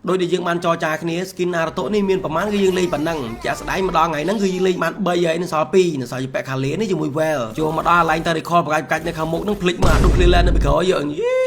โดยเดี๋ยวยังมันจอจ่าគ្នាสกินนารุโตะนี่មានប្រមាណគឺយើងលេងប៉ុណ្ណឹងចាក់ស្ដាយមកដល់ថ្ងៃហ្នឹងគឺយើងលេងបាន3ហើយនៅសល់2នៅសល់ជាពាក់ខាលេនេះជាមួយ Well ចូលមកដល់ឡើងទៅ record បកាច់នៅខាងមុខហ្នឹងភ្លេចមើលអានោះ clear land នៅពីក្រោយយើងយេ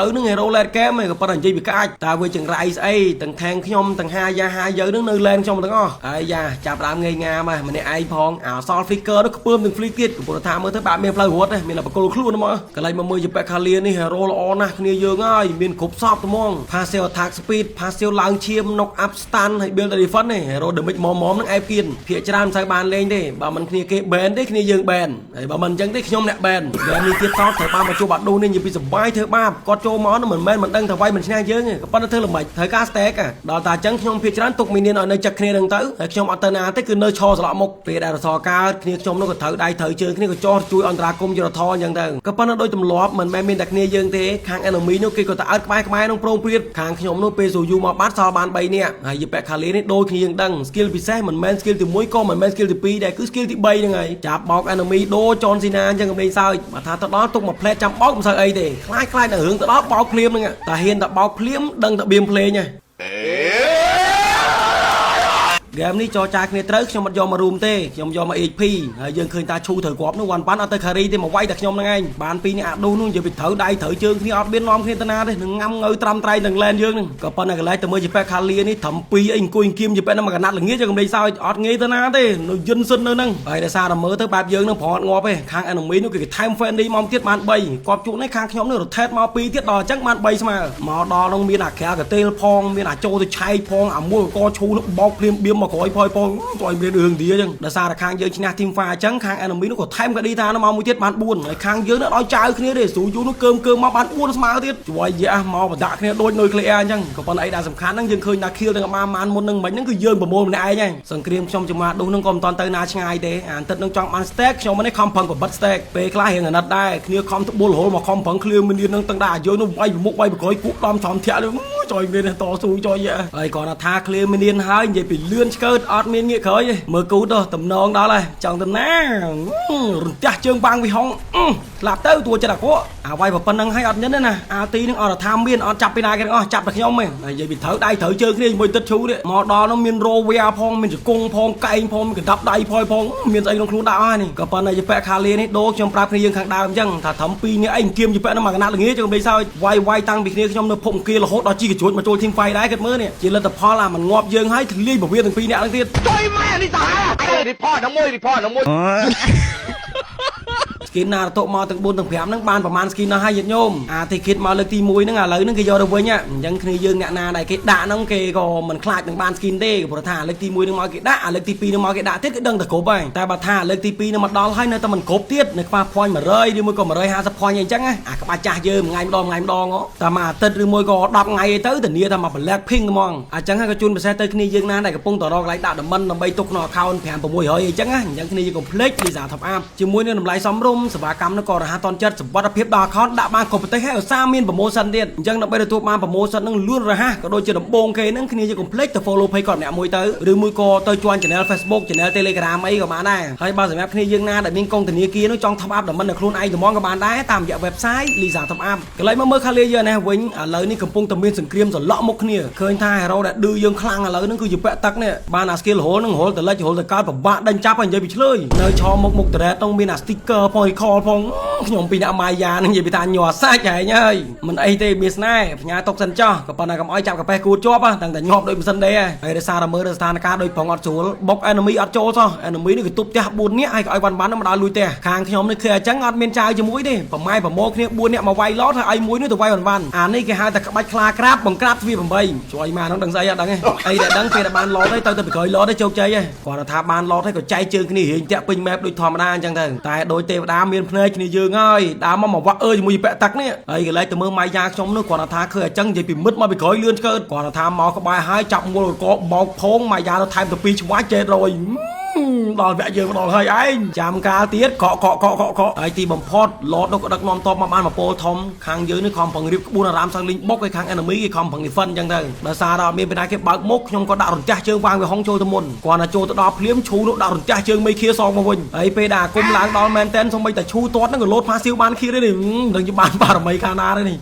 ឪហ្នឹង hero late game ឯងក៏ប៉ុន្តែនិយាយពីកាច់តើវាចង្រៃស្អីទាំងខាងខ្ញុំទាំងហាយ៉ាហាយើងហ្នឹងនៅ land ខ្ញុំទាំងអស់ហើយយ៉ាចាប់ដើមងាយងាមម្នាក់ឯងផងអាសល់ flicker នោះខ្ពើមទាំង flick ទៀតកំពុងថាមើលទៅបាក់មានផ្លូវរត់មានតែបកគលខ្លួនមកកន្លែងមកមើលជាពាក់ខាលេនេះ hero ល្អណាស់គ្នាយើងហើយមានគ្រប់សពត្មង passive attack speed passive ឡើងឈាម knock up stun ហើយ build defense នេះ hero damage មុំហ្នឹងឯបគៀនភាគច្រើនមិនសូវបានលេងទេបើមិនគ្នាគេ ban ទេគ្នាយើង ban ហើយបើមិនអញ្ចឹងទេខ្ញុំអ្នក ban ដែលនេះទៀតតត្រូវបានមកជួបបាត់ដូននេះនិយាយពីសុបាយធ្វើបាបគាត់ចូលមកនោះមិនមែនមិនដឹងថាវាយមិនឈ្នះយើងទេក៏ប៉ុន្តែធ្វើល្មិចត្រូវការ stack ដល់តែអញ្ចឹងខ្ញុំភាគច្រើនទុកមីនៀនឲ្យនៅចិត្តគ្នានឹងទៅហើយខ្ញុំអត់ទៅណាទេគឺនៅឈរស្លក់មុខពេលដែលរសកើតគ្នាខ្ញុំនោះក៏ត្រូវដៃត្រូវជើងគ្នាក៏ចោះជួយអន្តរាគមយុទ្ធធរអញ្ចឹងទៅក៏ប៉ុន្តែដោយទម្លាប់មិនមែនមានតែគ្នាយើងទេខាង enemy នោះគេក៏ទៅអើតក្បែរនោះប្រងព្រាតខាងខ្ញុំនោះពេលស៊ូយូមកបាត់សល់បាន3នាក់ហើយយីប៉ែខាលីនេះដូចគ្នាយើងដឹង skill ពិសេសមិនមែន skill ទី1ក៏មិនមែន skill ទី2ដែរគឺ skill ទី3ហ្នឹងហើយចាប់បោក enemy ដូរចនស៊ីណាអញ្ចឹងកំលេងសើចបើថាទៅដល់ទុកមួយ plate ចាំបោកមិនសូវអីទេខ្លាចតែរឿងទៅដល់បោកភ្លាមហ្នឹងតែហ៊ានតែបោកភ្លាមដឹងតែបៀមភ្លេងហ៎เกมនេះចរចាគ្នាត្រូវខ្ញុំអត់យកមករួមទេខ្ញុំយកមក HP ហើយយើងឃើញតាឈូត្រូវគ្រាប់នោះ one pan អត់ទៅ carry ទេមកវាយតែខ្ញុំហ្នឹងឯងបាន2នាក់អាដូនោះនិយាយពីត្រូវដៃត្រូវជើងគ្នាអត់មាននាំគ្នាទៅណាទេនឹងងាំងើត្រាំត្រៃនឹង land យើងហ្នឹងក៏ប៉ុន្តែកន្លែងទៅមើលជាប៉ែខាលីនេះត្រឹម2អីអង្គុយគៀមជាប៉ែហ្នឹងមកកណាត់ល្ងាចយើងកំលេងសើចអត់ងាយទៅណាទេនៅយិនសិននៅហ្នឹងហើយដោយសារតែមើលទៅបែបយើងហ្នឹងប្រហែលងាប់ទេខាង enemy នោះគេថែម friendly មកទៀតបាន3គាត់ជួបនេះខាងខ្ញុំនេះ rotate មក2ទៀតដល់អញ្ចឹងបាន3ស្មើមកដល់នោះមានអាក្រែកតេលផងមានអាចចូលទៅឆៃផងអាមួយកឈូនោះបោកភ្លាមបៀមមកក្រោយផងជួយមានរឿងទីអញ្ចឹងដោយសារតែខាងយើងឈ្នះ team fire អញ្ចឹងខាង enemy នោះក៏ថែមកាឌីថានោះមកមួយទៀតបាន4ហើយខាងយើងនោះឲ្យចៅគ្នាទេស៊ូយូនោះកើមមកបាន4ស្មើទៀតជួយយ៉ាមកបដាក់គ្នាដូច nuclear អញ្ចឹងក៏ប៉ុន្តែអីដែលសំខាន់ហ្នឹងយើងឃើញថា kill ទាំងបានមុនហ្នឹងមិញហ្នឹងគឺយើងប្រមូលម្នាក់ឯងហ្នឹងសង្គ្រាមខ្ញុំជាមួយអានោះហ្នឹងក៏មិនតាន់ទៅណាឆ្ងាយទេអាទឹកហ្នឹងចង់បាន stack ខ្ញុំនេះខំប្រឹងបិទ stack ពេលខ្លះរៀងអាណិតដែរគ្នាខំត្បូលរហូតមកខំប្រឹង clear មានហ្នឹងទាំងដែរយើងនោះវាយប្រមុខវាយប្រក្រោយគូដំចំធាក់ជួយមានតស៊ូជួយយ៉ាហើយគាត់ថា clear មានហើយនិយាយពីលឿនឆ្កើតអត់មានងាកក្រោយទេមើលគូទៅតំណងដល់ហើយចង់ទៅណារន្ទះជើងបាំងវិហុងស្លាប់ទៅតួចិត្តអាក្រក់អាវាយប៉ុណ្្នឹងហើយអត់ញិនទេណាអាទីនឹងអត់ថាមានអត់ចាប់ពីណាគេទាំងអស់ចាប់តែខ្ញុំទេហើយនិយាយពីត្រូវដៃត្រូវជើងគ្នាជាមួយទឹកឈូនេះមកដល់នោះមានរោវាផងមានជង្គង់ផងកែងផងមានកណ្ដាប់ដៃផងមានស្អីក្នុងខ្លួនដាក់អស់នេះក៏ប៉ុន្តែជាពាក់ខាលីនេះដូរខ្ញុំប្រាប់គ្នាយើងខាងដើមអញ្ចឹងថាត្រឹម2នាក់អីគៀមជាពាក់នោះមកកណាត់ល្ងាចខ្ញុំលេងសើចវាយតាំងពីគ្នាខ្ញុំនៅភពអង្គាររហូតដល់ជីកជួចមកចូល team fight ដែរគិតមើលនេះជាលទ្ធផលអាមិនងាប់យើងហើយធ្លាយពវាទាំង2នាក់ហ្នឹងទៀតជួយម៉ែនេះតាreport ហ្នឹងមួយស្គីនណារតមកទាំង4ទាំង5ហ្នឹងបានប្រហែលស្គីននោះហើយញាតិញោមអាទីគិតមកលើកទី1ហ្នឹងឥឡូវហ្នឹងគេយកទៅវិញអញ្ចឹងគ្នាយើងអ្នកណាដែលគេដាក់ហ្នឹងគេក៏មិនខ្លាចនឹងបានស្គីនទេព្រោះថាលើកទី1ហ្នឹងមកគេដាក់លើកទី2ហ្នឹងមកគេដាក់ទៀតគឺដឹងតែគ្រប់ហើយតែបើថាលើកទី2ហ្នឹងមកដល់ហើយនៅតែមិនគ្រប់ទៀតនៅខ្វះ point 100ឬមួយក៏150 point អញ្ចឹងអាក្បាច់ចាស់យើងថ្ងៃម្ដងតែមួយអាទិត្យឬមួយក៏10ថ្ងៃទៅធានាថាមក black pink ហ្មងអញ្ចឹងហើយក៏ជូនពិសេសទៅគ្នាយើងណាដែលកំពុងតរកកន្លែងដាក់ដើម្បីទុកក្នុង account 5-600អញ្ចឹងគ្នាយើងកុំភ្លេចលីសាថប់អាប់ជាមួយនឹងតម្លៃសមរម្យសេវាកម្មនោះក៏រហ័សទាន់ចិត្តសុវត្ថិភាពដល់ account ដាក់បានគ្រប់ប្រទេសហើយឧស្សាហ៍មាន promotion ទៀតអញ្ចឹងដើម្បីទទួលបាន promotion នឹងលឿនរហ័សក៏ដូចជាដំបូងគេនឹងគ្នាយើងកុំភ្លេចទៅ follow page គាត់ម្នាក់មួយទៅឬមួយក៏ទៅ join channel Facebook channel Telegram អីក៏បានដែរហើយបើសម្រាប់គ្នាយើងណាដែលមានកុងធនាគារនោះចង់ top up ដើម្បីឲ្យខ្លួនឯងត្មងក៏បានដែរតាមរយៈ website Lisa Top Up កន្លែងមកមើលខាលីយើងនេះវិញឥឡូវនេះកំពុងតែមានសង្គ្រាមសន្លក់មុខគ្នាឃើញថា hero ដែលឌឺយើងខ្លាំងឥឡូវហ្នឹងគឺជាពាក់ទឹកនេះបានអា skill hole ហ្នឹង hole ទៅលិច hole ទៅកើតពិបាកដេញចាប់ហើយនិយាយពីឆ្លើយនៅឆមុខតរ៉េតต้องមានអា sticker ផង recall ផងខ្ញុំពីអ្នកម៉ាយ៉ានឹងនិយាយពីថាញ័រសាច់ហែងហើយមិនអីទេមានស្នេហ៍ផ្ញើតុកសិនចោះក៏ប៉ុន្តែកុំឲ្យចាប់កាប៉េះគូជាប់តាំងតែញាប់ដូចមិនសិនទេហើយដោយសារតែមើលស្ថានភាពដូចប្រងអត់ស្រួលបុក enemy អត់ចូលសោះ enemy នេះគឺទប់ផ្ទះ4នាក់ហើយក៏ឲ្យបានមកដល់លួយផ្ទះខាងខ្ញុំនេះគឺអញ្ចឹងអត់មានចៅជាមួយទេប្រម៉ែប្រមោគ្នា4នាក់មកវាយឡតហើយឲ្យមួយនេះទៅវាយបានអានេះគេហៅតែក្បាច់ខ្លាក្រាបបង្ក្រាបទ្វា8ជួយមកហ្នឹងដឹងស្អីអត់ដឹងទេអីដែលដឹងពេលតែបានឡតទៅពីក្រោយឡតទៅជោគជ័យហ៎គាត់ថាបានឡតហើយក៏ចែកជើងគ្នារៀងតាក់ពេញ map ដូចធម្មតាអញ្ចឹងទៅតែដូចទេវតាមានភ្នែកគ្នាយើងហើយដើមមកវាក់ជាមួយពាក់ទឹកនេះហើយកន្លែងទៅមើលម៉ៃយ៉ាខ្ញុំនោះគាត់ថាឃើញអញ្ចឹងនិយាយពីមិត្តមកពីក្រោយលឿនឆ្កើតគាត់ថាមកក្បែរហើយចាប់មូលកបោកផងម៉ៃយ៉ាទៅថែមទៅ2ឆ្វាច់ចេះរយដល់វគ្គយើងដល់ហើយឯងចាំកាលទៀតកក់ហើយទីបំផុតឡតនោះក៏ដឹកនាំតបមកបានមកពោលធំខាងយើងនេះខំប្រឹងរៀបក្បួនអារាមសាំងលីងបុកឲ្យខាង enemy គេខំប្រឹង defend អញ្ចឹងទៅដោយសារតែមានបណ្ដាគេបើកមុខខ្ញុំក៏ដាក់រន្ទះជើងវាងវាហុងចូលទៅមុនគាត់ថាចូលទៅដល់ភ្លាមឈូនោះដាក់រន្ទះជើងមេឃាសងមកវិញហើយពេលដែលអាគុំឡើងដល់មែនតែនសូម្បីតែឈូទាត់ហ្នឹងក៏លោតផាស៊ីវបានឃាទេនេះនឹងជាបានបារមីខាងណាទេនេះ